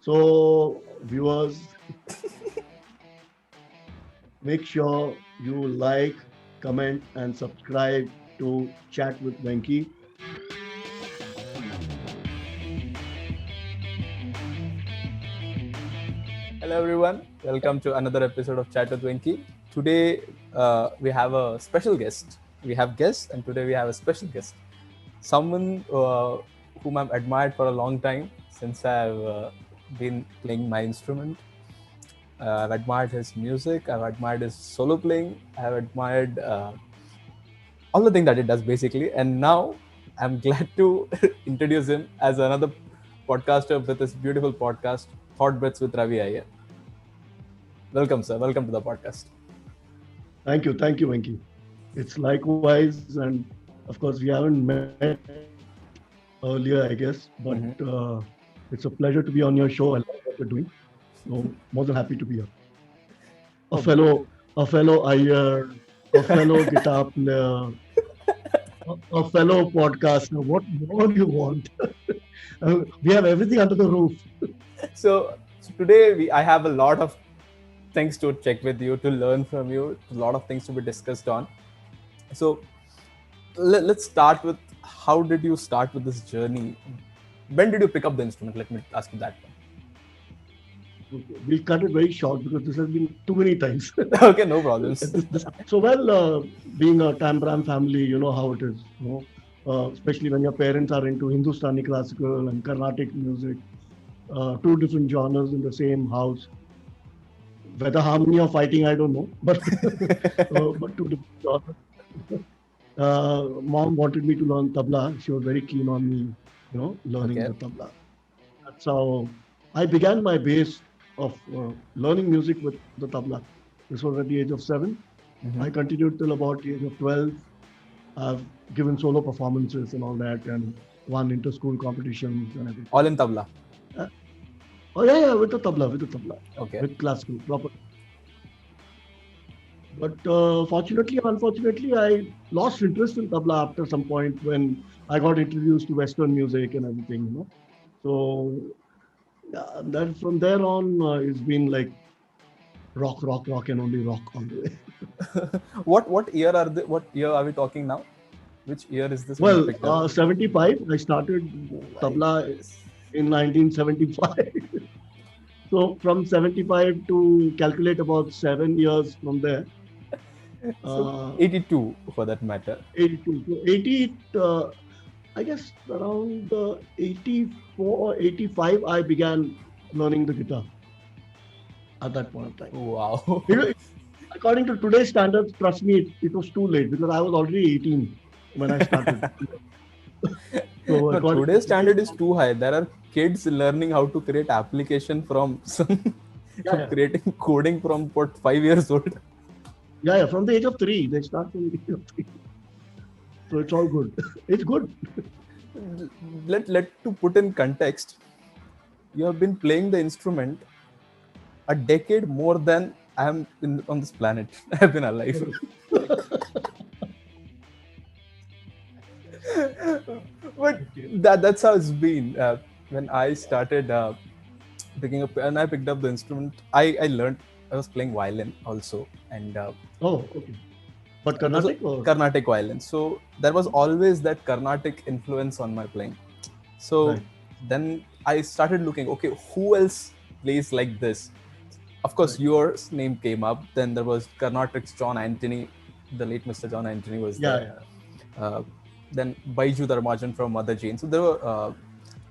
So, viewers, make sure you like, comment, and subscribe to Chat with Venki. Hello everyone, welcome to another episode of Chat with Venki. Today we have a special guest. We have guests, and today we have a special guest. Someone whom I've admired for a long time since I've been playing my instrument. I've admired his music. I've admired his solo playing. I've admired all the things that he does basically. And now I'm glad to introduce him as another podcaster with this beautiful podcast, Thought Bits with Ravi Iyer. Welcome, sir. Welcome to the podcast. Thank you, Venki. It's likewise, and of course, we haven't met earlier, I guess, but it's a pleasure to be on your show. I love what you're doing. So, more than happy to be here. A fellow, a fellow Iyer, a fellow guitar player, a fellow podcaster. What more do you want? We have everything under the roof. So today I have a lot of things to check with you, to learn from you, a lot of things to be discussed on. So let's start with, how did you start with this journey? When did you pick up the instrument? Let me ask you that one. Okay, we'll cut it very short because this has been too many times. Okay, no problems. Being a Tambram family, you know how it is. Especially when your parents are into Hindustani classical and Carnatic music, two different genres in the same house. Whether harmony or fighting, I don't know, but but two different genres. Mom wanted me to learn tabla. She was very keen on me, learning Okay. the tabla. That's how I began my base of learning music with the tabla. This was at the age of 7. I continued till about the age of 12. I've given solo performances and all that, and won inter-school competitions and everything. All in tabla. Oh yeah, with the tabla, Okay. with classical proper. But fortunately or unfortunately, I lost interest in tabla after some point when I got introduced to Western music and everything. So yeah, then from there on, it's been like rock, and only rock all the way. What year are what year are we talking now? Which year is this when you picked up? 75. I started tabla in 1975. So from 75 to calculate about 7 years from there. So 82 for that matter. 82. So 80, I guess around 84 or 85, I began learning the guitar at that point of time. Wow. According to today's standards, trust me, it was too late because I was already 18 when I started. No, today's standard is too high. There are kids learning how to create application from creating coding from 5 years old. Yeah, from the age of 3. They start from the age of 3. So it's all good. It's good. Let to put in context, you have been playing the instrument a decade more than I am on this planet. I have been alive. But that's how it's been. When I started picking up, and I picked up the instrument, I was playing violin also, and Okay. But Carnatic or? Carnatic violin. So there was always that Carnatic influence on my playing. So Right. then I started looking, okay, who else plays like this? Of course, Right. your name came up. Then there was Carnatic's John Anthony, the late Mr. John Anthony was there. Then Baiju Dharmajan from Mother Jane. So there were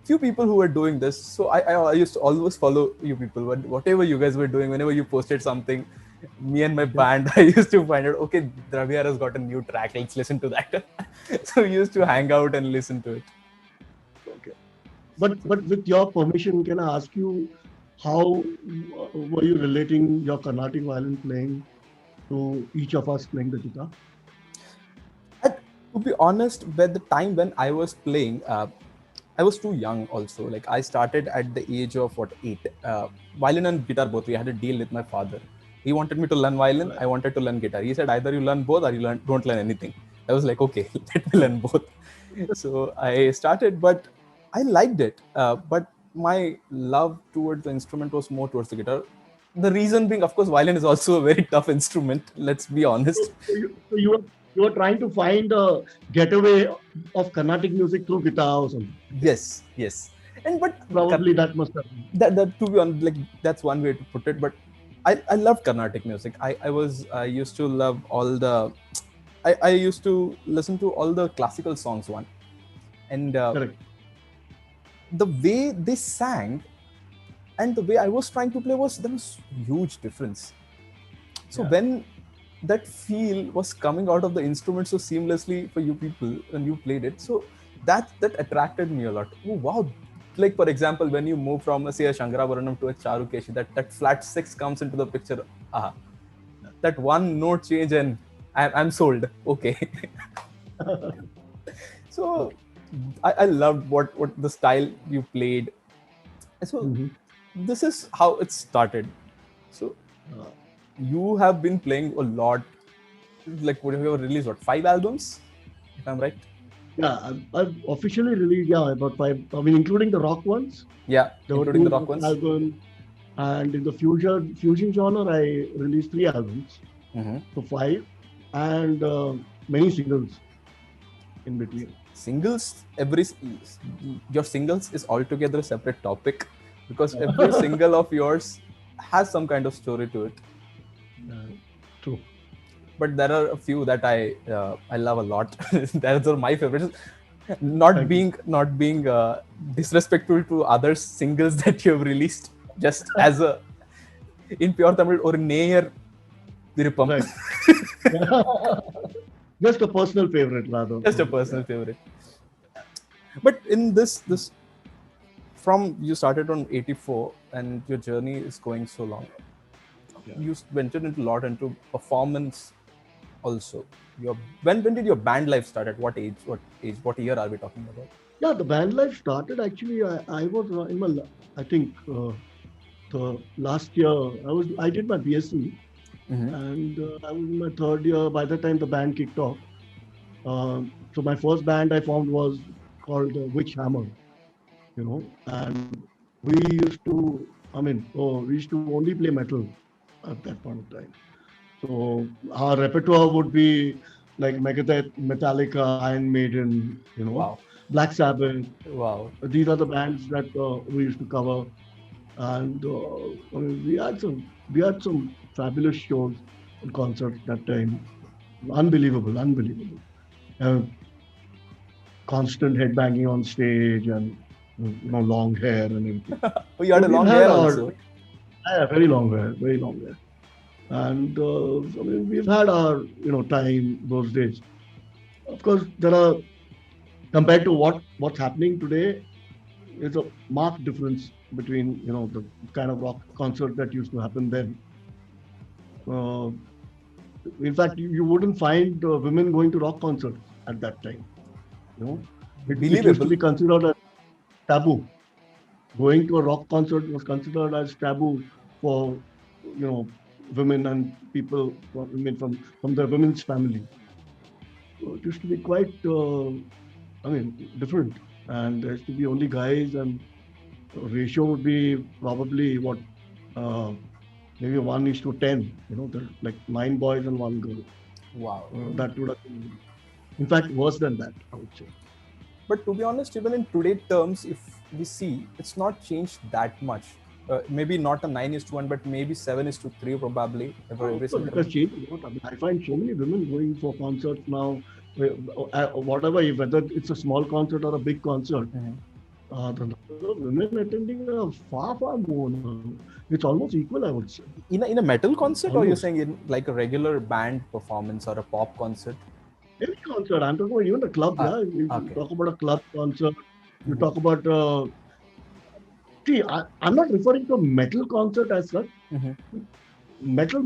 few people who were doing this. So I used to always follow you people. Whatever you guys were doing, whenever you posted something, me and my band, I used to find out, okay, Draviar has got a new track, let's listen to that. So we used to hang out and listen to it. Okay. But with your permission, can I ask you how were you relating your Carnatic violin playing to each of us playing the guitar? And to be honest, by the time when I was playing, I was too young also. Like I started at the age of 8. Violin and guitar both. We had a deal with my father. He wanted me to learn violin. I wanted to learn guitar. He said either you learn both or you don't learn anything. I was like, okay, let me learn both. So I started, but I liked it. But my love towards the instrument was more towards the guitar. The reason being, of course, violin is also a very tough instrument. Let's be honest. You were trying to find a getaway of Carnatic music through guitar or something. Yes, yes. And but Probably that must have been. that to be honest, like that's one way to put it. But I love Carnatic music. I used to love all the I used to listen to all the classical songs one, and Correct. the way they sang and the way I was trying to play there was huge difference. So Yeah. when that feel was coming out of the instrument so seamlessly for you people when you played it, so that attracted me a lot. Oh, wow. Like for example, when you move from say a Shankarabharanam to a Charukeshi, that flat six comes into the picture. That one note change and I'm sold. Okay. So I loved what the style you played. So this is how it started. So you have been playing a lot. Like what have you released? What, 5 albums? If I'm right. Yeah, I've officially released about 5. I mean, including the rock ones. Yeah, There including were the 2 rock ones. albums, and in the fusion genre, I released 3 albums. So 5, and many singles in between. Singles, your singles is altogether a separate topic, because every single of yours has some kind of story to it. True. But there are a few that I love a lot. Those are my favorites. Not being disrespectful to other singles that you have released, just as a in pure Tamil or near Virupam. Right. Just a personal favorite, rather. Just a personal favorite. But in this from you started on 84 and your journey is going so long. Yeah. You ventured into a lot into performance also. When did your band life start? At what age? What year are we talking about? Yeah, the band life started actually. I was in my, I think the last year I did my BSc, and I was in my 3rd year by the time the band kicked off. So my first band I formed was called Witch Hammer, and we used to only play metal at that point of time. So our repertoire would be like Megadeth, Metallica, Iron Maiden, Wow. Black Sabbath. Wow. These are the bands that we used to cover, and we had some fabulous shows and concerts that time. Unbelievable. Constant headbanging on stage and long hair and everything. Oh, you had a long hair also. Yeah, very long hair. And we've had our time those days. Of course, there are, compared to what's happening today, there's a marked difference between the kind of rock concert that used to happen then. In fact, you wouldn't find women going to rock concerts at that time. It used to be considered as taboo. Going to a rock concert was considered as taboo for women and people from the women's family. So it used to be quite different, and there used to be only guys, and the ratio would be probably maybe 1:10. There's like 9 boys and 1 girl. Wow. That would have been, in fact, worse than that, I would say. But to be honest, even in today's terms, if we see, it's not changed that much. Maybe not a 9:1, but maybe 7:3 probably. It has changed. I find so many women going for concerts now. Whatever, whether it's a small concert or a big concert, the number of women attending are far more. It's almost equal, I would say. In a metal concert, or you're saying in like a regular band performance or a pop concert? Any concert. I'm talking about even a club. You talk about a club concert. You talk about. See, I'm not referring to a metal concert as such. Metal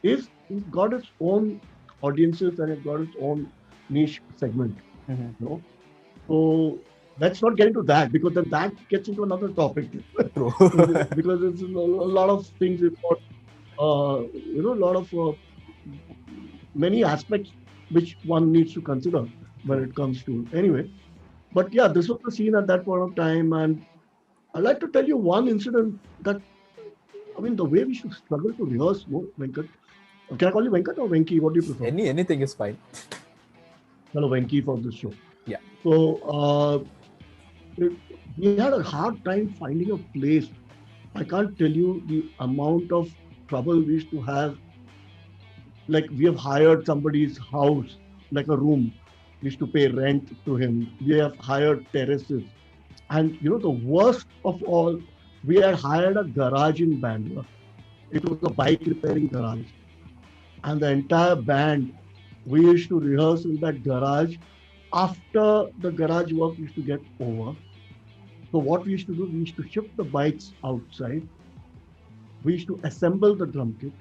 is got its own audiences and it's got its own niche segment. So let's not get into that, because then that gets into another topic. True. Because it's a lot of things about, a lot of many aspects which one needs to consider when it comes to anyway. But yeah, this was the scene at that point of time, and I'd like to tell you one incident that, I mean, the way we should struggle to rehearse, no, Venkat. Can I call you Venkat or Venki? What do you prefer? Anything is fine. Hello, Venki for this show. Yeah. So it, we had a hard time finding a place. I can't tell you the amount of trouble we used to have. Like we have hired somebody's house, like a room. We used to pay rent to him. We have hired terraces. And the worst of all, we had hired a garage in Bangalore. It was a bike repairing garage. And the entire band, we used to rehearse in that garage after the garage work used to get over. So what we used to do, we used to shift the bikes outside. We used to assemble the drum kit.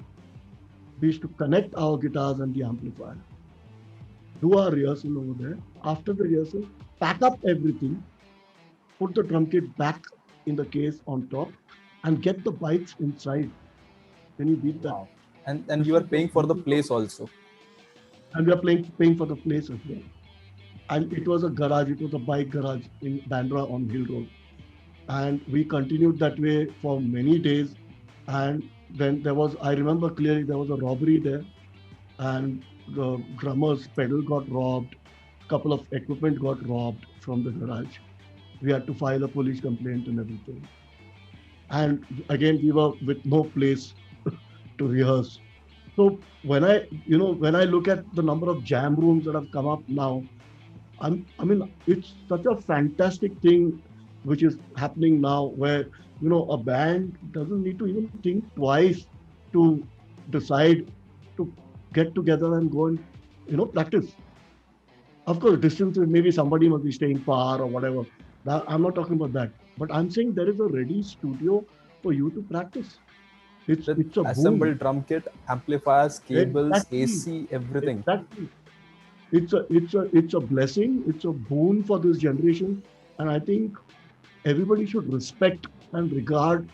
We used to connect our guitars and the amplifier, do our rehearsal over there. After the rehearsal, pack up everything, put the drum kit back in the case on top, and get the bikes inside. Can you beat that? Wow. And you are paying for the place also. And we are paying for the place as well. And it was a garage, it was a bike garage in Bandra on Hill Road. And we continued that way for many days. And then I remember clearly there was a robbery there. And the drummer's pedal got robbed. A couple of equipment got robbed from the garage. We had to file a police complaint and everything. And again, we were with no place to rehearse. So when I look at the number of jam rooms that have come up now, I mean, it's such a fantastic thing which is happening now where, a band doesn't need to even think twice to decide to get together and go and, practice. Of course, distances, maybe somebody must be staying far or whatever. I'm not talking about that. But I'm saying there is a ready studio for you to practice. It's a assembled drum kit, amplifiers, cables, exactly. AC, everything. Exactly. It's a blessing. It's a boon for this generation, and I think everybody should respect and regard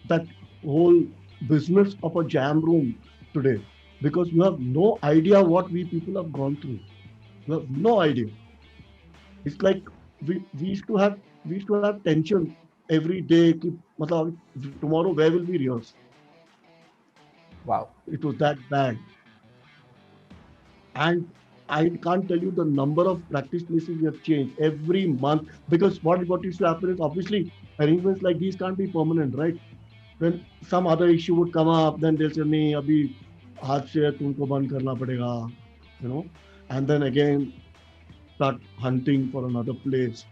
that whole business of a jam room today, because you have no idea what we people have gone through. You have no idea. It's like we used to have tension every day. Tomorrow where will we rehearse? Wow. It was that bad. And I can't tell you the number of practice places we have changed every month, because what used to happen is obviously arrangements like these can't be permanent, right? When some other issue would come up, then they'll say, "Nee, abhi aaj se tumko band karna padega," and then again start hunting for another place.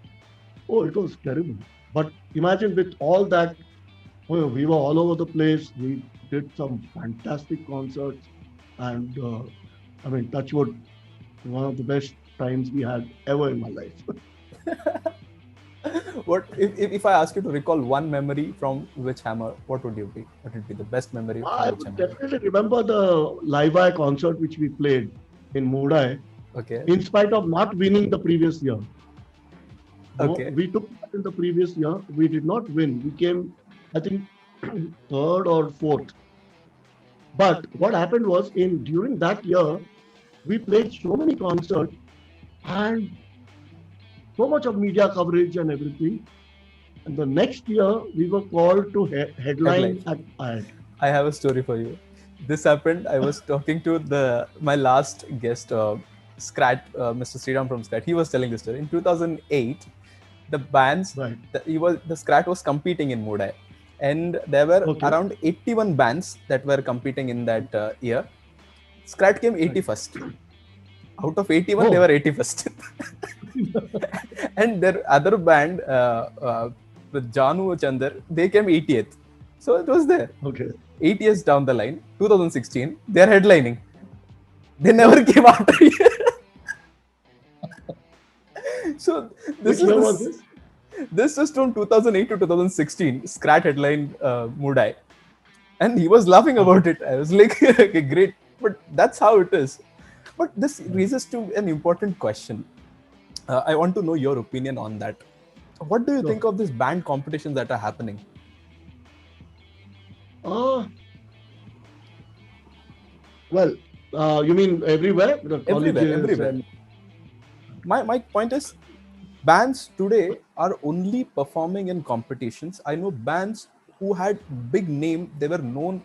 Oh, it was terrible. But imagine with all that, we were all over the place. We did some fantastic concerts, and I mean, touch wood, one of the best times we had ever in my life. What if I ask you to recall one memory from Witchhammer? What would you be? What would be the best memory from I would Witchhammer? definitely remember the Live Eye concert which we played in Mudai. Okay. In spite of not winning the previous year. Okay. We took part in the previous year. We did not win. We came, I think, third or fourth. But what happened was, during that year, we played so many concerts and so much of media coverage and everything. And the next year, we were called to headline at IIT. I have a story for you. This happened. I was talking to my last guest, Scrat, Mr. Sriram from Scrat. He was telling this story. In 2008, the bands, right. the Scrat was competing in Mudai. And there were around 81 bands that were competing in that year. Scrat came 81st. Right. Out of 81, they were 81st. And their other band, with Janu Chandar, they came 80th. So it was there. Okay. 8 years down the line, 2016, they are headlining. They never came after a year. So this is from 2008 to 2016. Scrat headlined Mudai, and he was laughing about it. I was like, okay, great, but that's how it is. But this raises to an important question. I want to know your opinion on that. What do you think of these band competitions that are happening? Well, you mean everywhere? Everywhere. My point is, bands today are only performing in competitions. I know bands who had big name, they were known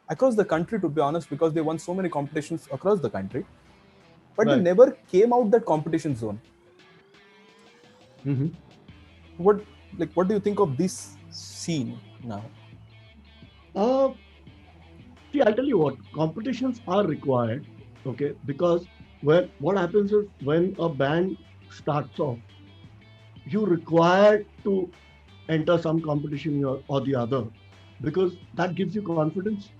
across the country, to be honest, because they won so many competitions across the country, but they Right. never came out that competition zone. Mm-hmm. What do you think of this scene now? Uh, See, I'll tell you what, competitions are required, okay, because what happens is when a band starts off, you require to enter some competition or the other, because that gives you confidence,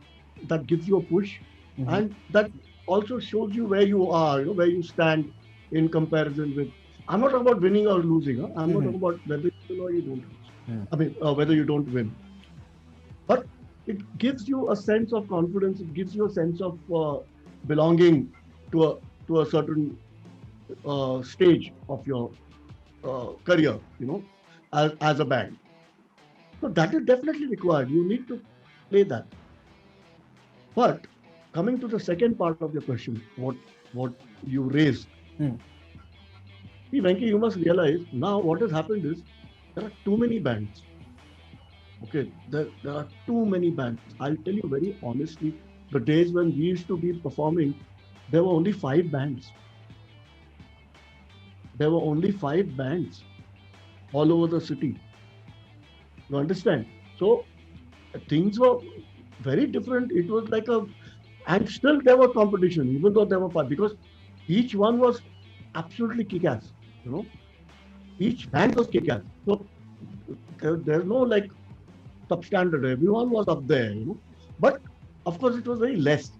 that gives you a push, Mm-hmm. and that also shows you where you are, where you stand in comparison with. I'm not talking about winning or losing. Huh? I'm not Mm-hmm. talking about whether you win or you don't lose. Mm. I mean, whether you don't win. But it gives you a sense of confidence. It gives you a sense of belonging to a certain stage of your career, as a band. So that is definitely required. You need to play that. But coming to the second part of your question, what you raised, Mm. see, Venki, you must realize now what has happened is there are too many bands. Okay, there are too many bands. I'll tell you very honestly, the days when we used to be performing, there were only five bands. There were only five bands all over the city. You understand? So things were very different. It was like and still there was competition, even though there were five, because each one was absolutely kick-ass. You know, each band was kick-ass. So there's no like substandard. Everyone was up there. But of course, it was very less.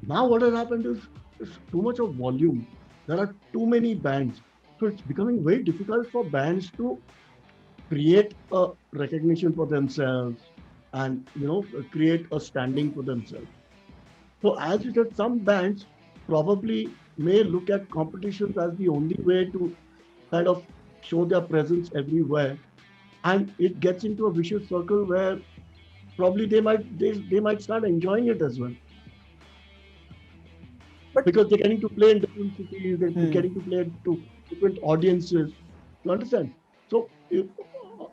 Now what has happened is too much of volume. There are too many bands. So it's becoming very difficult for bands to create a recognition for themselves and create a standing for themselves. So as you said, some bands probably may look at competitions as the only way to kind of show their presence everywhere. And it gets into a vicious circle where probably they might start enjoying it as well, But because they're getting to play in different cities, they're hmm, getting to play to different audiences. You understand? So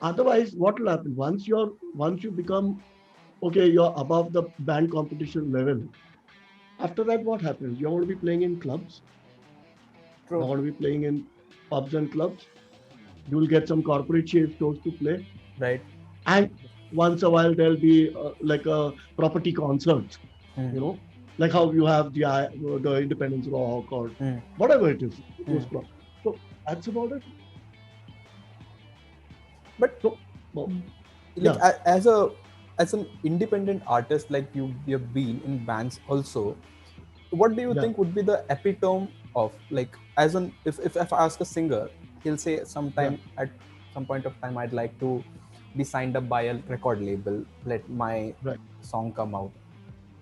otherwise, what will happen once you become okay, you're above the band competition level. After that, what happens? You're going to be playing in clubs. You're true, going to be playing in pubs and clubs. You will get some corporate shows to play, right? and once a while there'll be like a property concerts. Hmm. You know, like how you have the Independence Rock or Hmm. whatever it is. Hmm. So that's about it. But So well, like yeah, as an independent artist, like you've been in bands also, what do you yeah, think would be the epitome of, like, as an if I ask a singer, he'll say yeah, sometime at some point of time I'd like to be signed up by a record label, let my right. song come out.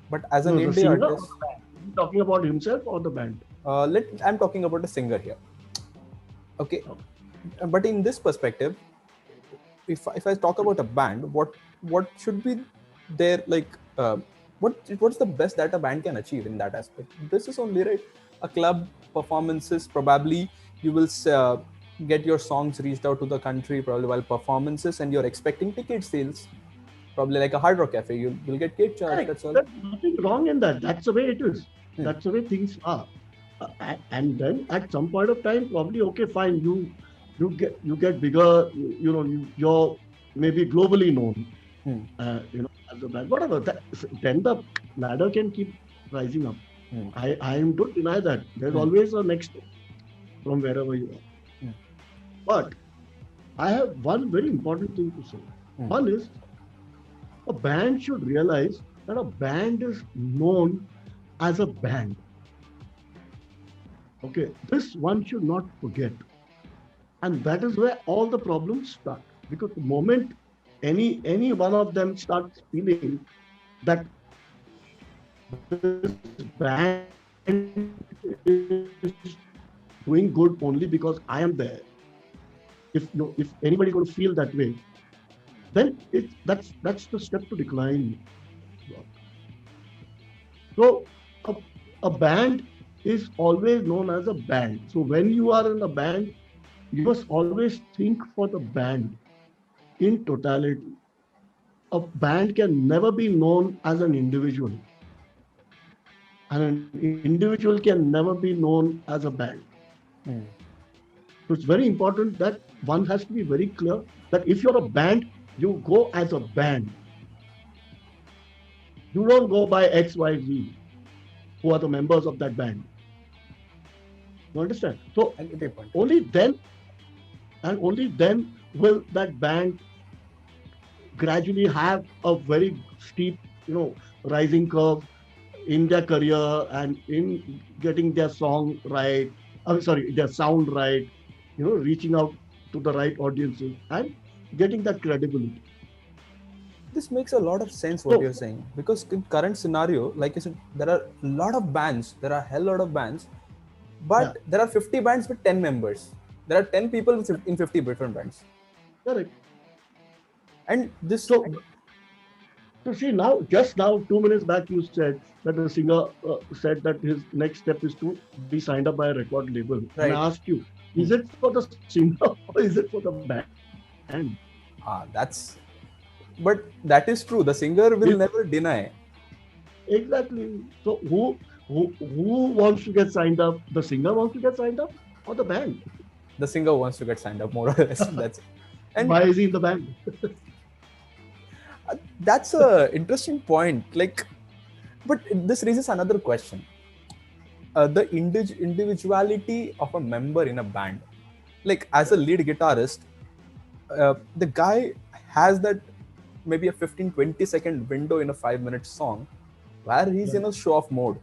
But as an No, the indie singer or artist, the band? Is he talking about himself or the band? let I'm talking about a singer here, okay. Okay. But in this perspective, if I talk about a band, what should be their, like, what's the best that a band can achieve in that aspect? This is only, right, a club performances. Probably you will get your songs reached out to the country probably while performances, and you're expecting ticket sales. Probably like a Hard Rock Cafe, you will get gate charge. Correct. That's all. There's nothing wrong in that. That's the way it is. Hmm. That's the way things are. And then at some point of time, probably okay, fine. You get bigger. You're maybe globally known. Hmm. As a band, whatever. Then the ladder can keep rising up. Hmm. I don't deny that. There's Hmm. always a next step from wherever you are. Hmm. But I have one very important thing to say. Hmm. One is a band should realize that a band is known as a band. Okay, this one should not forget. And that is where all the problems start. Because the moment any one of them starts feeling that this band is doing good only because I am there, if anybody going to feel that way, then that's the step to decline. So a band is always known as a band. So when you are in a band, you must always think for the band in totality. A band can never be known as an individual, and an individual can never be known as a band. Hmm. So it's very important that one has to be very clear that if you're a band, you go as a band. You don't go by XYZ, who are the members of that band. You understand? So I get your point. only then, and only then will that band gradually have a very steep, rising curve in their career and in getting their song right. I'm sorry, their sound right. Reaching out to the right audiences and getting that credibility. This makes a lot of sense what So you're saying, because in current scenario, like you said, there are a lot of bands, there are a hell lot of bands, but yeah, there are 50 bands with 10 members. There are 10 people in 50 different bands. correct. And this, So see now, just now, 2 minutes back, you said that the singer said that his next step is to be signed up by a record label. And right? I asked you, is it for the singer or is it for the band? That's, but that is true. The singer will never deny. Exactly. So who wants to get signed up? The singer wants to get signed up, or the band? The singer wants to get signed up, more or less. That's it. And why is he in the band? That's a interesting point. Like, but this raises another question. The individuality of a member in a band. Like, as a lead guitarist, the guy has that maybe a 15-20 second window in a 5 minute song where he's in a show-off mode.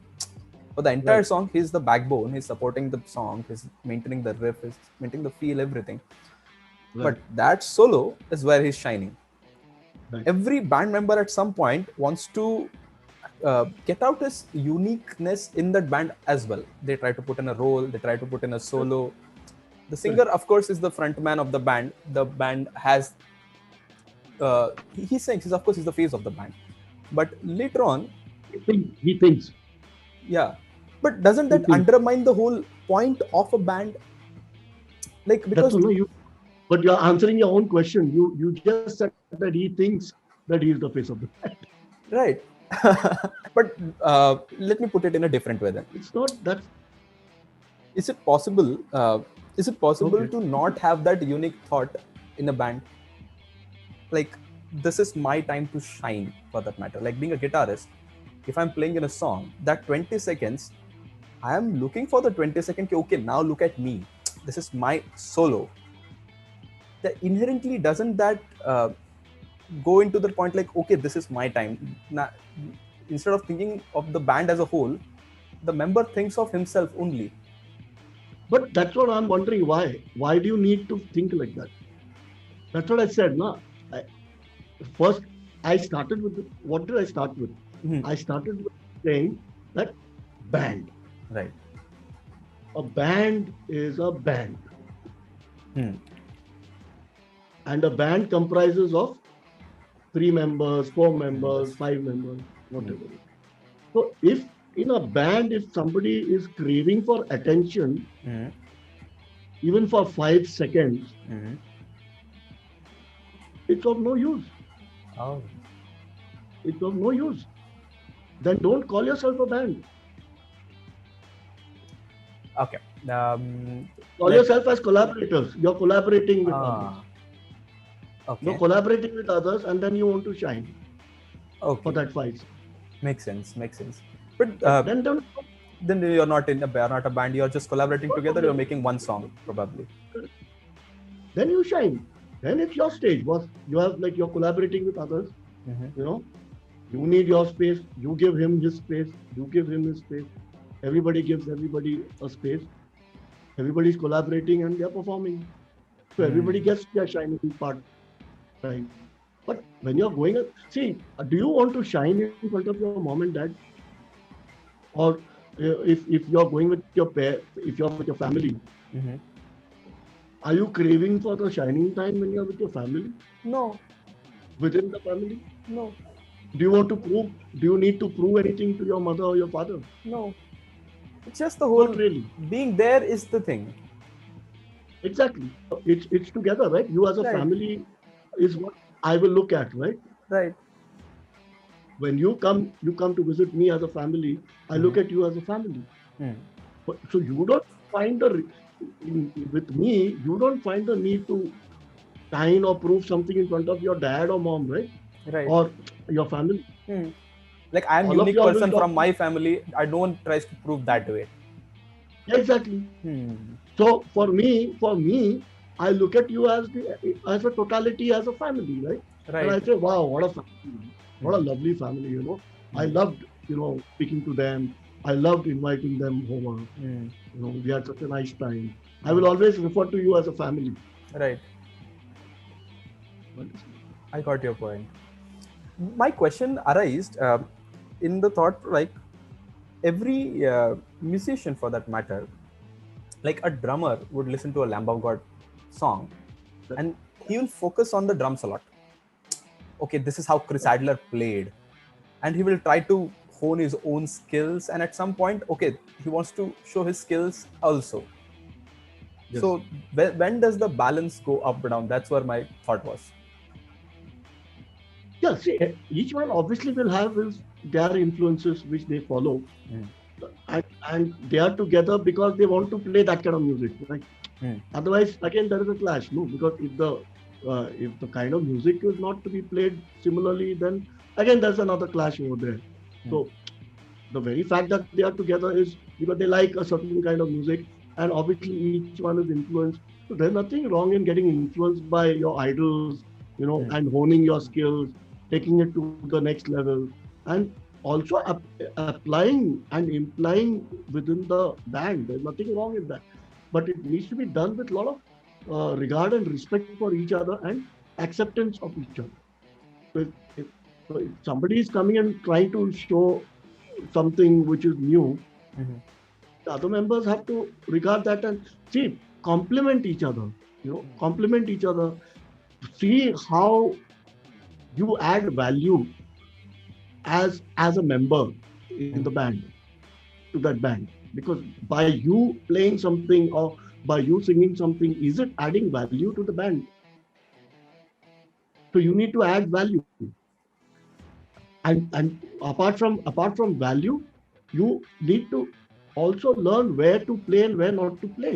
For the entire song, he's the backbone. He's supporting the song. He's maintaining the riff. He's maintaining the feel, everything. But that solo is where he's shining. Every band member at some point wants to get out his uniqueness in that band as well. They try to put in a role. They try to put in a solo. The singer, of course, is the frontman of the band. The band has... he sings. Of course, he's the face of the band. But later on... He thinks. Yeah. But doesn't that undermine the whole point of a band? Like, because... But you're answering your own question. You just said that he thinks that he is the face of the band. Right. But let me put it in a different way then. It's not that... Is it possible to not have that unique thought in a band? Like, this is my time to shine, for that matter. Like, being a guitarist, if I'm playing in a song, that 20 seconds, I am looking for the 20-second, okay, now look at me. This is my solo. That inherently doesn't that go into the point like, okay, this is my time. Now, instead of thinking of the band as a whole, the member thinks of himself only. But that's what I'm wondering. Why do you need to think like that? That's what I said. No, first I started with what did I start with? I started with saying that band. Right. A band is a band. And a band comprises of 3 members, 4 members, 5 members, whatever. So if in a band, if somebody is craving for attention, even for 5 seconds, it's of no use. Oh. It's of no use. Then don't call yourself a band. Okay. Call yourself as collaborators. You're collaborating with others. Okay. You're collaborating with others and then you want to shine for that 5 seconds. Makes sense. But then you're not a band. You're just collaborating together. You're making one song, probably. Then you shine. Then it's your stage. You're collaborating with others. You need your space. You give him his space. You give him his space. Everybody gives everybody a space. Everybody's collaborating and they're performing. So everybody gets their shining part. Right. But when you're going, do you want to shine in front of your mom and dad? Or if you're going with your if you're with your family, are you craving for the shining time when you're with your family? No. Within the family? No. Do you need to prove anything to your mother or your father? No. It's just the whole... Not really. Being there is the thing. Exactly. It's together, right? You as a Right. family is what I will look at, right? Right. When you come to visit me as a family. I Mm-hmm. look at you as a family. Mm. So you don't find with me, you don't find the need to sign or prove something in front of your dad or mom, right? Right. Or your family. Mm. Like I'm All of unique y'all will person talk. from my family. I don't tries to prove that way. Exactly. Hmm. So for me, I look at you as a totality, as a family, right? And Right. I say, wow, what a family, what a Hmm. lovely family. I Hmm. loved, speaking to them. I loved inviting them over. Hmm. We had such a nice time. I Hmm. will always refer to you as a family. Right. Understand? I got your point. My question arised in the thought, like every musician for that matter, like a drummer would listen to a Lamb of God song, That- and he will focus on the drums a lot. Okay, this is how Chris Adler played, and he will try to hone his own skills, and at some point, okay, he wants to show his skills also. Yes. So when does the balance go up or down? That's where my thought was. Yeah. See, each one obviously will have their influences which they follow, Mm. and they are together because they want to play that kind of music, right? Mm. Otherwise, again, there is a clash, no? Because if the kind of music is not to be played similarly, then again there's another clash over there. Mm. So the very fact that they are together is because they like a certain kind of music, and obviously each one is influenced. So there's nothing wrong in getting influenced by your idols, Mm. and honing your skills, taking it to the next level, and also applying and implying within the band. There's nothing wrong in that, but it needs to be done with a lot of regard and respect for each other and acceptance of each other. So if somebody is coming and trying to show something which is new, Mhm. the other members have to regard that and see, complement each other, complement each other, see how you add value as a member in the Mhm. band, to that band. Because by you playing something or by you singing something, is it adding value to the band? So you need to add value. And apart from value, you need to also learn where to play and where not to play.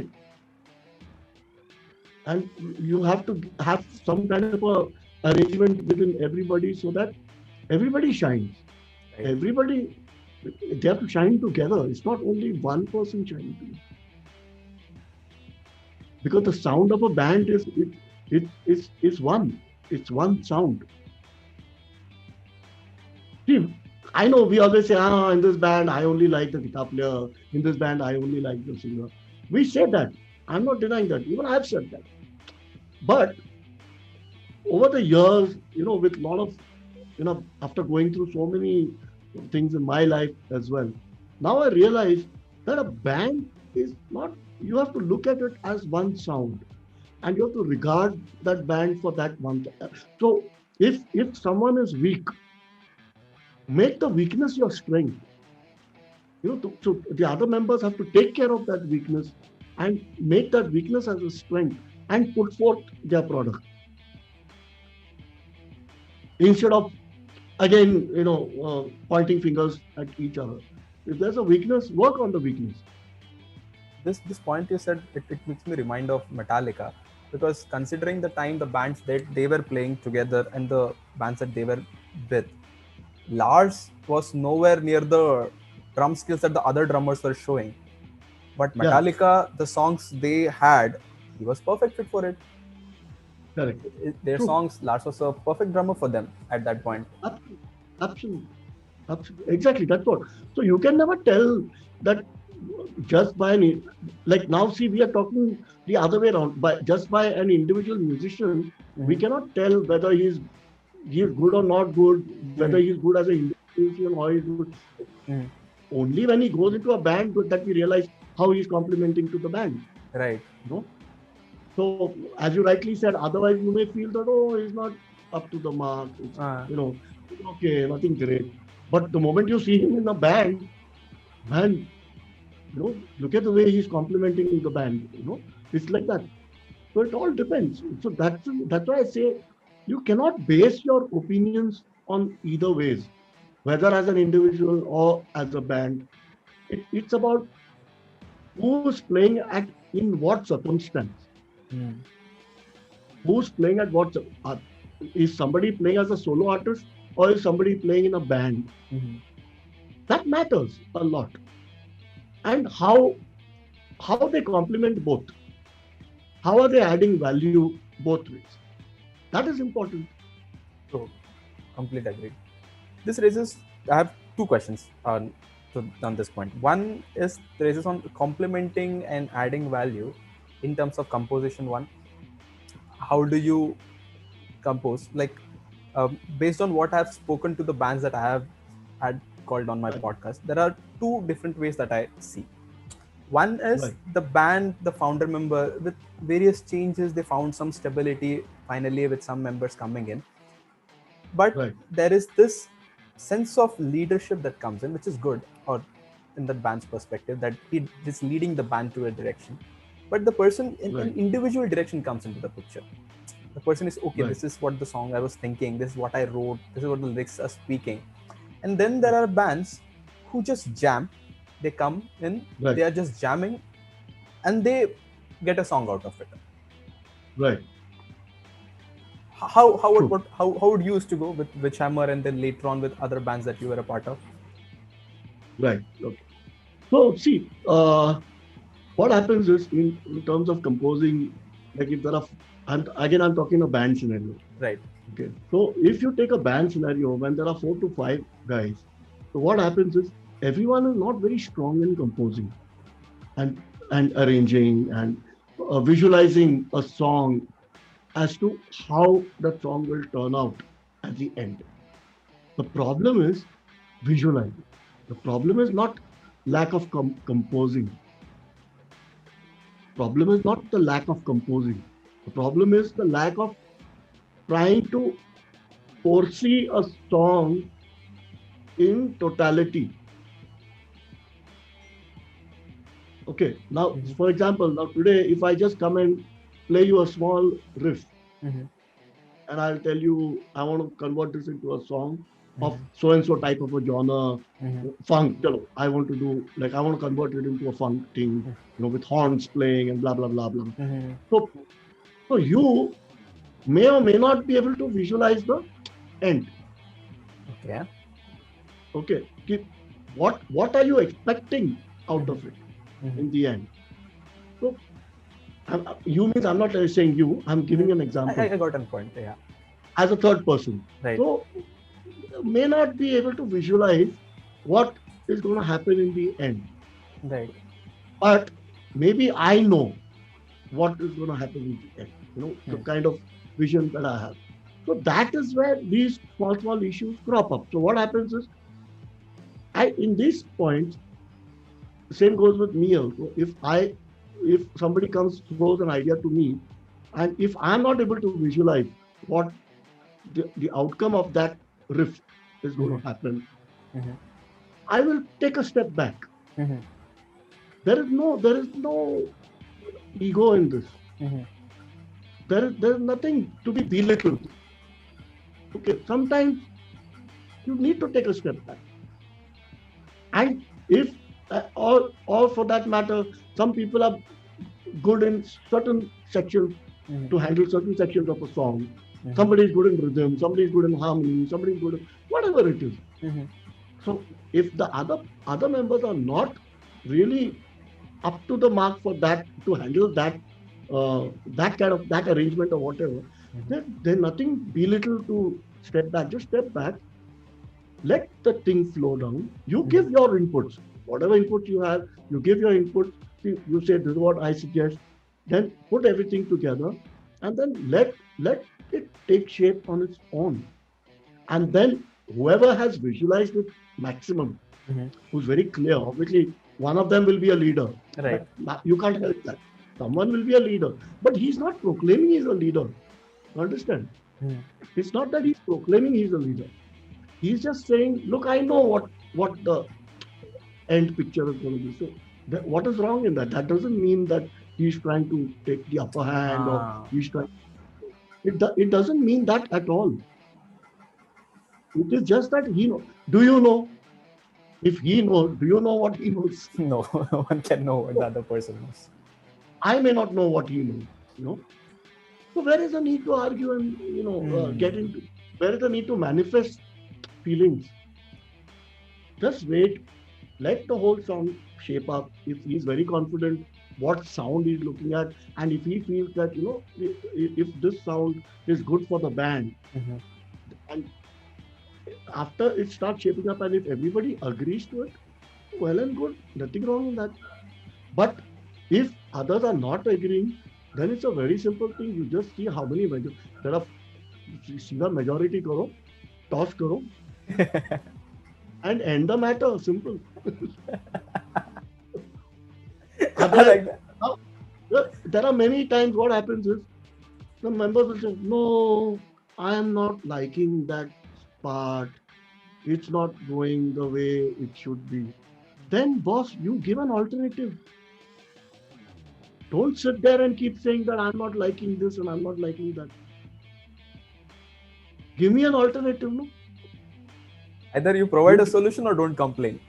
And you have to have some kind of a arrangement within everybody so that everybody shines. Right. Everybody, they have to shine together. It's not only one person shining together. Because the sound of a band is one. It's one sound. See, I know we always say, in this band, I only like the guitar player. In this band, I only like the singer. We say that. I'm not denying that. Even I've said that. But over the years, with a lot of, after going through so many things in my life as well, now I realize that a band is not, you have to look at it as one sound, and you have to regard that band for that one. So if someone is weak, make the weakness your strength. So the other members have to take care of that weakness and make that weakness as a strength and put forth their product instead of, again, pointing fingers at each other. If there's a weakness, work on the weakness. This point you said, it makes me remind of Metallica, because considering the time, the bands that they were playing together and the bands that they were with, Lars was nowhere near the drum skills that the other drummers were showing. But Yeah, Metallica, the songs they had, he was perfect fit for it. correct. Their True. songs, Lars was a perfect drummer for them at that point. Absolutely. Absolutely. Absolutely. Exactly. That's what. So you can never tell that just by like now, see, we are talking the other way around. Just by an individual musician, we Mm-hmm. cannot tell whether he's good or not good, whether Mm-hmm. he's good as an individual or he's good. Mm-hmm. Only when he goes into a band that we realize how he's complementing to the band. Right. You know. So as you rightly said, otherwise you may feel that, he's not up to the mark. It's, Uh, okay, nothing great. But the moment you see him in a band, man, look at the way he's complimenting the band. It's like that. So it all depends. So that's why I say you cannot base your opinions on either ways, whether as an individual or as a band. It's about who's playing at in what circumstance, Mm. who's playing at what. Is somebody playing as a solo artist or is somebody playing in a band? Mhm. That matters a lot, and how they complement both. How are they adding value both ways? That is important. So, complete agree. This raises, I have two questions on this point. One is raises on complementing and adding value in terms of composition. One, how do you compose? Like, based on what I've spoken to the bands that I have had called on my Right. podcast, there are two different ways that I see. One is Right. the band, the founder member, with various changes, they found some stability finally with some members coming in. But Right. there is this sense of leadership that comes in, which is good, or in the band's perspective, that he is leading the band to a direction. But the person in an Right. individual direction comes into the picture. The person is okay, Right. this is what the song I was thinking, this is what I wrote, this is what the lyrics are speaking. And then there are bands who just jam, they come in, Right. they are just jamming, and they get a song out of it. Right. True. How would you used to go with Witchhammer and then later on with other bands that you were a part of? Right. Okay. So see, what happens is in terms of composing, like if there are, I'm talking a band scenario. Right. Okay. So if you take a band scenario when there are 4 to 5 guys, so what happens is everyone is not very strong in composing and arranging and visualizing a song as to how the song will turn out at the end. The problem is visualizing. The problem is not lack of composing. Problem is not the lack of composing. The problem is the lack of trying to foresee a song in totality. Okay, now, for example, now today, if I just come and play you a small riff, Mm-hmm. and I'll tell you, I want to convert this into a song of Mm-hmm. so and so type of a genre, Mm-hmm. funk. I want to do like I want to convert it into a funk thing, with horns playing and blah blah blah blah. Mm-hmm. So, so you may or may not be able to visualize the end. Okay. Okay, what are you expecting out of it in the end? So, you means I'm not saying you. I'm giving an example I got one point. Yeah. as a third person. Right. So, may not be able to visualize what is going to happen in the end. Right. But maybe I know what is going to happen in the end. The kind of vision that I have. So that is where these small issues crop up. So what happens is, in these points, the same goes with me also. If somebody throws an idea to me, and if I'm not able to visualize what the outcome of that riff is going to happen, I will take a step back. There is no ego in this. There is nothing to be belittled. Okay, sometimes you need to take a step back. And if, or for that matter, some people are good in certain sections to handle certain sections of a song. Somebody is good in rhythm, somebody is good in harmony, somebody is good in whatever it is. So if the other members are not really up to the mark for that, to handle that that arrangement or whatever, then there's nothing belittle to step back. Just step back, let the thing flow down. You give your inputs, whatever input you have, you give your input. You say, this is what I suggest. Then put everything together, and then let it take shape on its own. And then whoever has visualized it maximum, who's very clear, obviously one of them will be a leader. Right. But you can't help that. Someone will be a leader, but he's not proclaiming he's a leader. Understand? It's not that he's proclaiming he's a leader. He's just saying, look, I know what the end picture is going to be. So what is wrong in that? That doesn't mean that he's trying to take the upper hand, or Ah. he's trying. It doesn't mean that at all. It is just that he know. Do you know? If he knows, do you know what he knows? No, one can know what the other person knows. I may not know what he knows. You know. So where is the need to argue and get into? Where is the need to manifest feelings? Just wait. Let the whole song shape up. If he's very confident, what sound he's looking at, and if he feels that if this sound is good for the band, Mm-hmm. and after it starts shaping up, and if everybody agrees to it, well and good, nothing wrong in that. But if others are not agreeing, then it's a very simple thing. You just see how many there are. सीधा majority करो, toss करो, and end the matter. Simple. I like that. There are many times what happens is the members will say, "No, I am not liking that part. It's not going the way it should be." Then, boss, you give an alternative. Don't sit there and keep saying that I'm not liking this and I'm not liking that. Give me an alternative, no? Either you provide a solution or don't complain.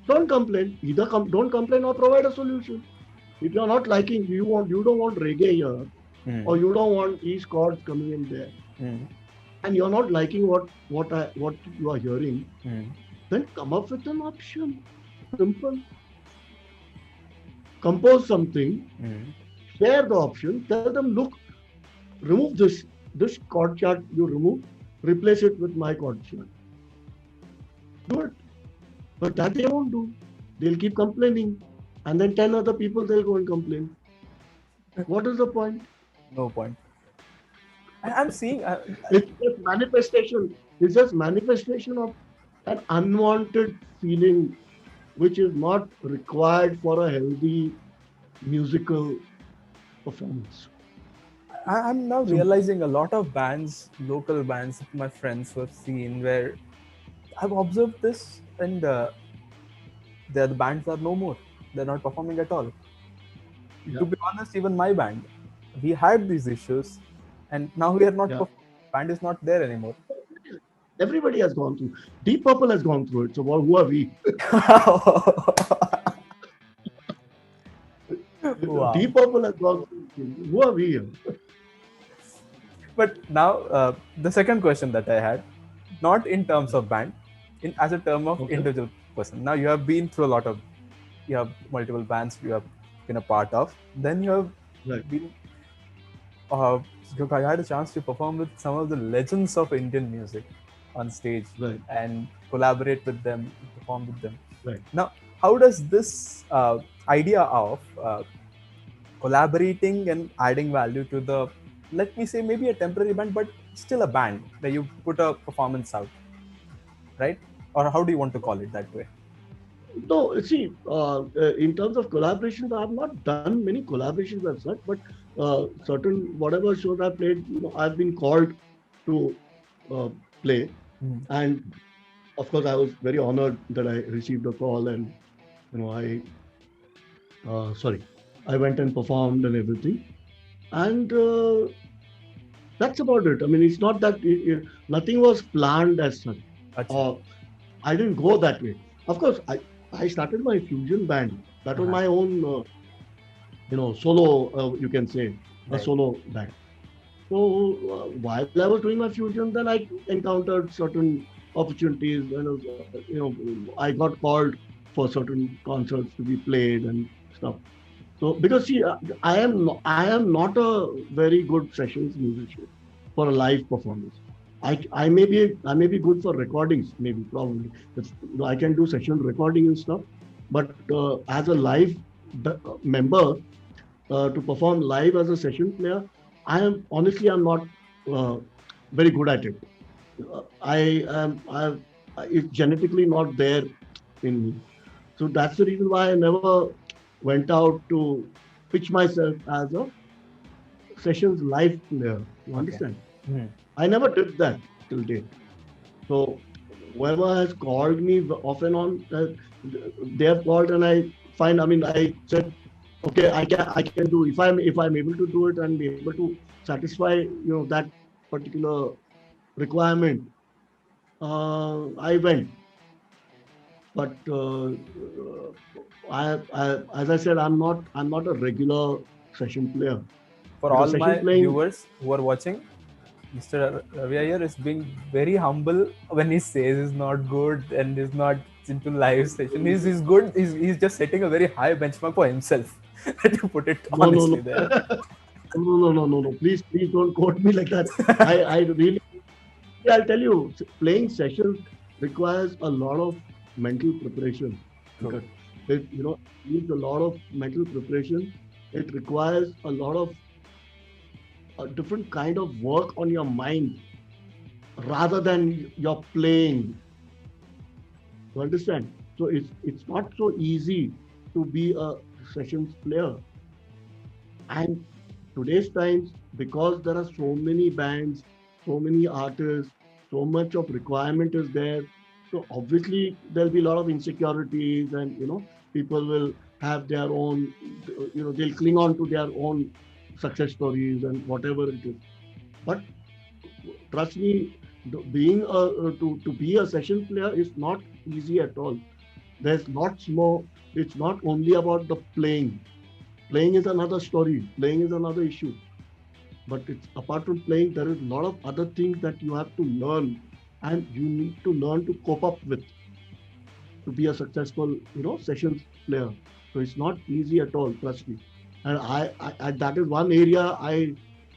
Don't complain. Either don't complain or provide a solution. If you're not liking, you don't want reggae here, or you don't want these chords coming in there, and you're not liking what you are hearing, then come up with an option. Simple. Compose something, share the option, tell them, look, remove this chord chart you remove, replace it with my chord chart. Do it. But that they won't do. They'll keep complaining. And then 10 other people, they'll go and complain. What is the point? No point. I'm seeing... It's just manifestation. It's just manifestation of an unwanted feeling which is not required for a healthy musical performance. I'm now realizing a lot of bands, local bands, my friends who have seen, where I've observed this, and the bands are no more. They're not performing at all. Yeah. To be honest, even my band, we had these issues, and now we are not performing. Band is not there anymore. Everybody has gone through. Deep Purple has gone through it. So who are we? Wow. Deep Purple has gone through it. Who are we? But now, the second question that I had, not in terms of band, as a term of individual person. Now you have been through you have multiple bands you have been a part of. Then you have been, you had a chance to perform with some of the legends of Indian music on stage and collaborate with them, perform with them. Now, how does this idea of collaborating and adding value to the, let me say, maybe a temporary band, but still a band where you put a performance out, right? Or how do you want to call it that way? No, see, in terms of collaborations, I have not done many collaborations as such, but certain whatever shows I played, I've been called to play, and of course, I was very honored that I received a call, and I went and performed and everything, and that's about it. I mean, it's not that nothing was planned as such. I didn't go that way. Of course, I started my fusion band. That was my own, solo. You can say a solo band. So while I was doing my fusion, then I encountered certain opportunities. I got called for certain concerts to be played and stuff. So because see, I am not a very good sessions musician for a live performance. I may be good for recordings, maybe probably. I can do session recording and stuff, but as a live member to perform live as a session player, I'm not very good at it. It's genetically not there in me. So that's the reason why I never went out to pitch myself as a sessions live player. You understand? I never did that till date. So whoever has called me off and on, they have called, and I said, okay, I can do, if I'm able to do it and be able to satisfy that particular requirement, I went. But as I said, I'm not a regular session player, For because all session my playing. viewers who are watching, Mr. Ravi Iyer is being very humble when he says he's not good and he's not into live session. He's good. He's just setting a very high benchmark for himself. To put it No, no, no. honestly, there. No, no, no, no, no. Please don't quote me like that. I really, yeah, I'll tell you, playing sessions requires a lot of mental preparation. True. Because it needs a lot of mental preparation. It requires a lot of a different kind of work on your mind rather than your playing. You understand? So it's not so easy to be a sessions player. And today's times, because there are so many bands, so many artists, so much of requirement is there. So obviously there'll be a lot of insecurities, and people will have their own, they'll cling on to their own success stories and whatever it is. But trust me, being to be a session player is not easy at all. There's lots more. It's not only about the playing. Playing is another story. Playing is another issue. But it's apart from playing, there is a lot of other things that you have to learn, and you need to learn to cope up with to be a successful, sessions player. So it's not easy at all. Trust me. And I that is one area I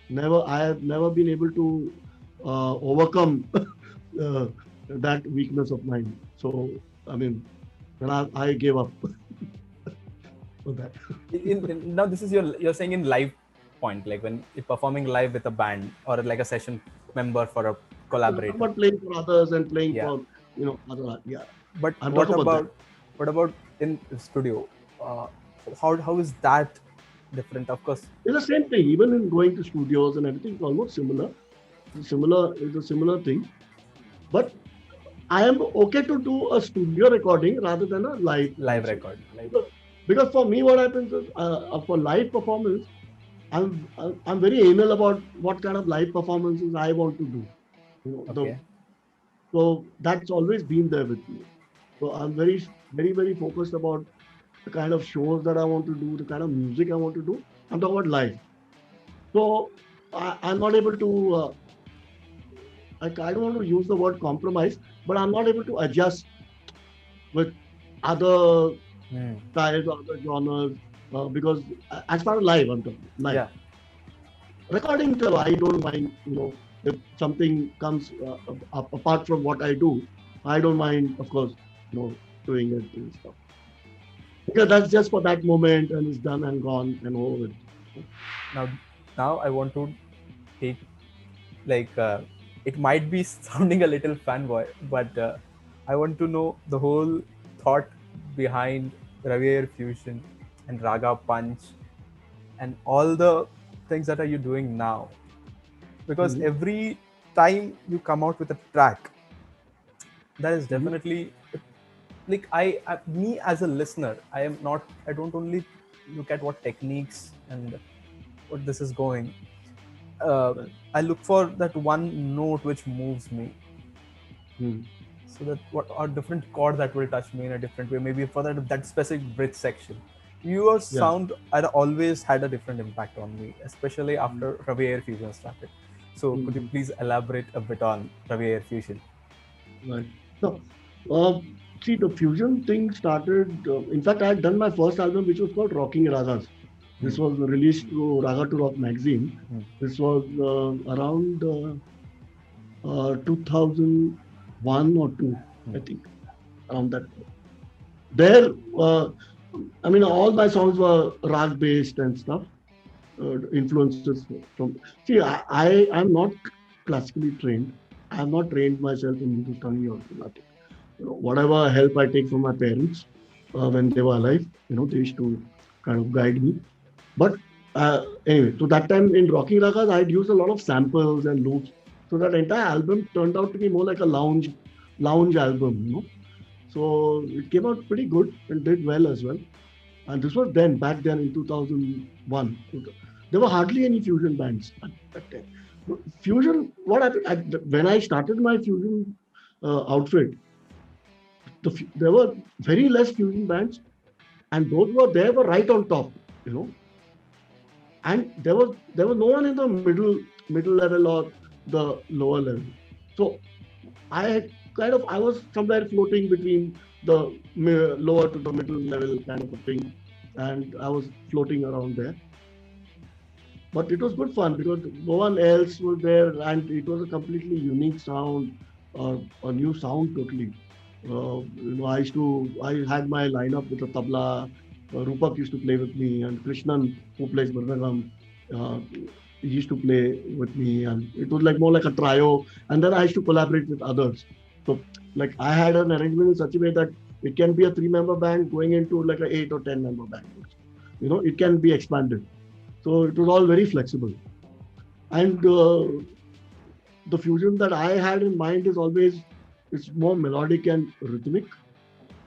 have never been able to overcome that weakness of mine. So I mean, then I gave up for that. Now this is you're saying in live point, like when you're performing live with a band or like a session member for a I'm collaborator. not playing for others and playing Yeah. for other. Yeah, But I'm talking about that. what about in studio? Uh, how is that different? Of course. It's the same thing. Even in going to studios and everything, it's almost similar. It's a similar thing. But I am okay to do a studio recording rather than a live Live concert. record. Like, Because for me, what happens is, for live performance, I'm very anal about what kind of live performances I want to do. okay. So that's always been there with me. So I'm very, very, very focused about the kind of shows that I want to do, the kind of music I want to do. I'm talking about live. So I'm not able to. I don't want to use the word compromise, but I'm not able to adjust with other styles, other genres, because as far as live, I'm talking live. Yeah. Recording, I don't mind. If something comes apart from what I do, I don't mind, of course, doing it and stuff. Because that's just for that moment, and it's done and gone and over with. Now I want to take like it might be sounding a little fanboy, but I want to know the whole thought behind Ravi Air Fusion and Raga Punch and all the things that are you doing now, because every time you come out with a track, that is definitely like me as a listener, I don't only look at what techniques and what this is going. I look for that one note which moves me. So that what are different chord that will touch me in a different way, maybe for that specific bridge section. Your sound had always had a different impact on me, especially after Ravi Air Fusion started. So could you please elaborate a bit on Ravi Air Fusion? Right. So, see, the fusion thing started. In fact, I had done my first album, which was called Rocking Ragas. This was released through Raga to Rock magazine. This was around 2001 or 2, I think, around that. There, I mean, all my songs were rag based and stuff. Influences from. See, I'm not classically trained. I have not trained myself in Hindustani or nothing. Whatever help I take from my parents when they were alive, they used to kind of guide me. But anyway, so that time in Rocking Ragas, I'd use a lot of samples and loops. So that entire album turned out to be more like a lounge album. So it came out pretty good and did well as well. And this was then, back then in 2001. There were hardly any fusion bands at that time. Fusion, what happened, when I started my fusion outfit, there were very less fusion bands, and those were there were right on top, you know. And there was no one in the middle level or the lower level. So I had I was somewhere floating between the lower to the middle level kind of a thing, and I was floating around there. But it was good fun because no one else was there, and it was a completely unique sound, a new sound totally. I had my lineup with the tabla. Rupak used to play with me, and Krishnan, who plays Mridangam, uh, he used to play with me, and it was like more like a trio. And then I used to collaborate with others. So, like I had an arrangement in such a way that it can be a 3-member band going into like a 8 or 10 member band. It can be expanded. So it was all very flexible. And the fusion that I had in mind is always it's more melodic and rhythmic,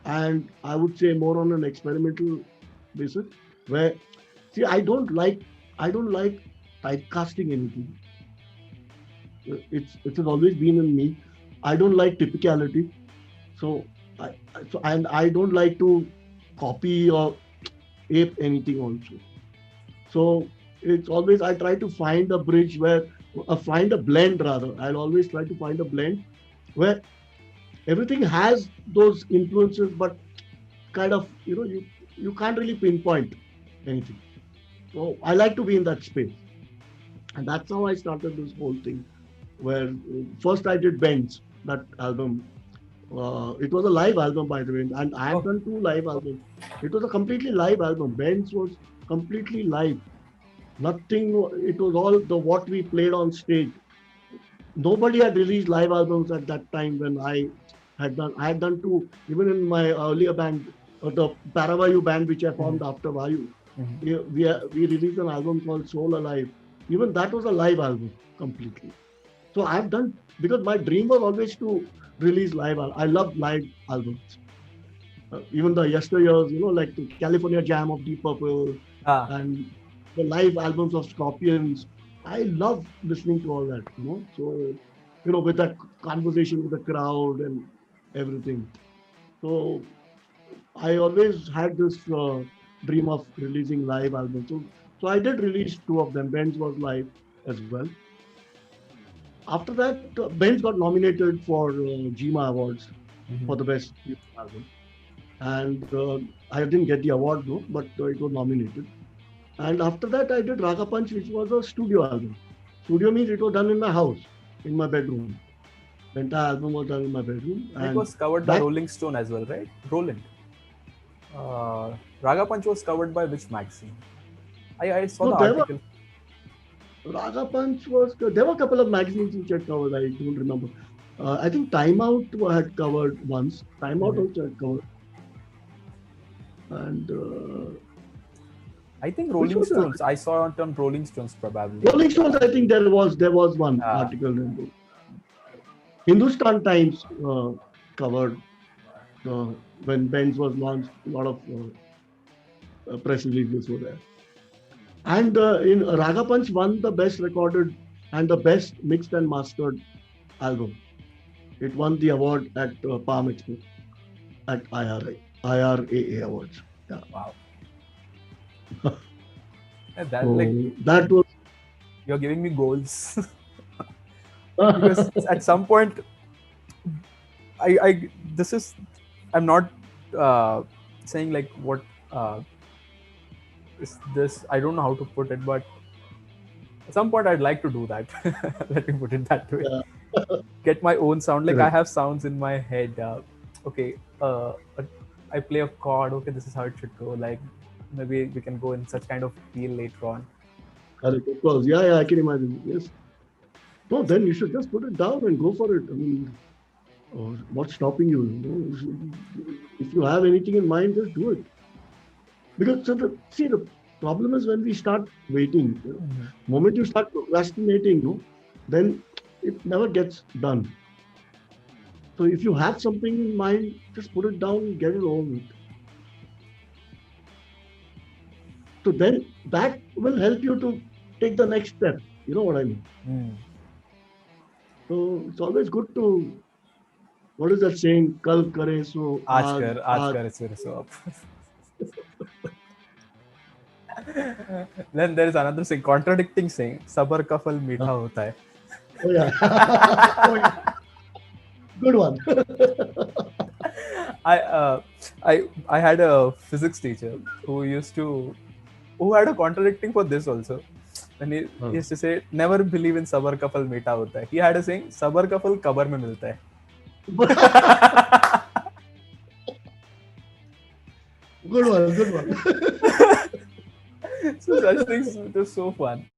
and I would say more on an experimental basis. Where see, I don't like typecasting anything. It has always been in me. I don't like typicality. So and I don't like to copy or ape anything also. So it's always I try to find a bridge where find a blend rather. I'll always try to find a blend where everything has those influences, but kind of you can't really pinpoint anything. So I like to be in that space, and that's how I started this whole thing. Where first I did Bends, that album. It was a live album, by the way, and I have Oh, done 2 live albums. It was a completely live album. Bends was completely live. Nothing. It was all the what we played on stage. Nobody had released live albums at that time when I had done 2, even in my earlier band, the Paravayu band, which I mhm, formed after Vayu. mhm. We released an album called Soul Alive. Even that was a live album completely. So I've done, because my dream was always to release live. I love live albums. Even the yesteryears, like the California Jam of Deep Purple Ah, and the live albums of Scorpions. I love listening to all that. So with that conversation with the crowd and everything. So I always had this dream of releasing live albums. So I did release 2 of them. Ben's was live as well. After that, Ben's got nominated for GMA Awards mhm. for the best music album, and I didn't get the award though, but it was nominated. And after that, I did Raga Punch, which was a studio album. Studio means it was done in my house, in my bedroom. The entire album was done in my bedroom, It and was covered by that Rolling Stone as well, right? Roland. Raga Punch was covered by which magazine? I saw no, the there were article. Raga Punch was there were a couple of magazines which had covered. I don't remember. I think Time Out had covered once. Time Out Mhm. also had covered, and I think which Rolling was that? Stones. I saw it on Rolling Stones probably. Rolling Stones. I think there was one Uh, article. Hindustan Times covered when Benz was launched. A lot of press releases were there. And in Raga Punch won the best recorded and the best mixed and mastered album. It won the award at Palm Expo at IRAA Awards. Yeah. wow. And that like So that was. you're giving me goals because at some point I this is I'm not saying like what uh, is this. I don't know how to put it, but at some point I'd like to do that. Let me put it that way. Yeah, Get my own sound. Like I correct. have sounds in my head. Okay, I play a chord. Okay, this is how it should go. Like maybe we can go in such kind of feel later on. Correct. Of course. Yeah, yeah, I can imagine. Yes. No, then you should just put it down and go for it. I mean, what's stopping you? If you have anything in mind, just do it. Because the problem is when we start waiting, Mhm. moment you start procrastinating, then it never gets done. So if you have something in mind, just put it down and get it over with. So then that will help you to take the next step. You know what I mean? So it's always good to, what is that saying? Kal kare so आज aaj. कर फिर सो अब. Then there is another saying, contradicting saying, sabar ka phal meetha hota hai. Oh yeah. Oh, yeah. Good one. I uh, I had a physics teacher who had a contradicting for this also. And he used to say, never believe in sabar ka phal meetha hota hai. He had a saying, sabar ka phal kabar mein milta hai. Good one. Good one. So such things are so fun.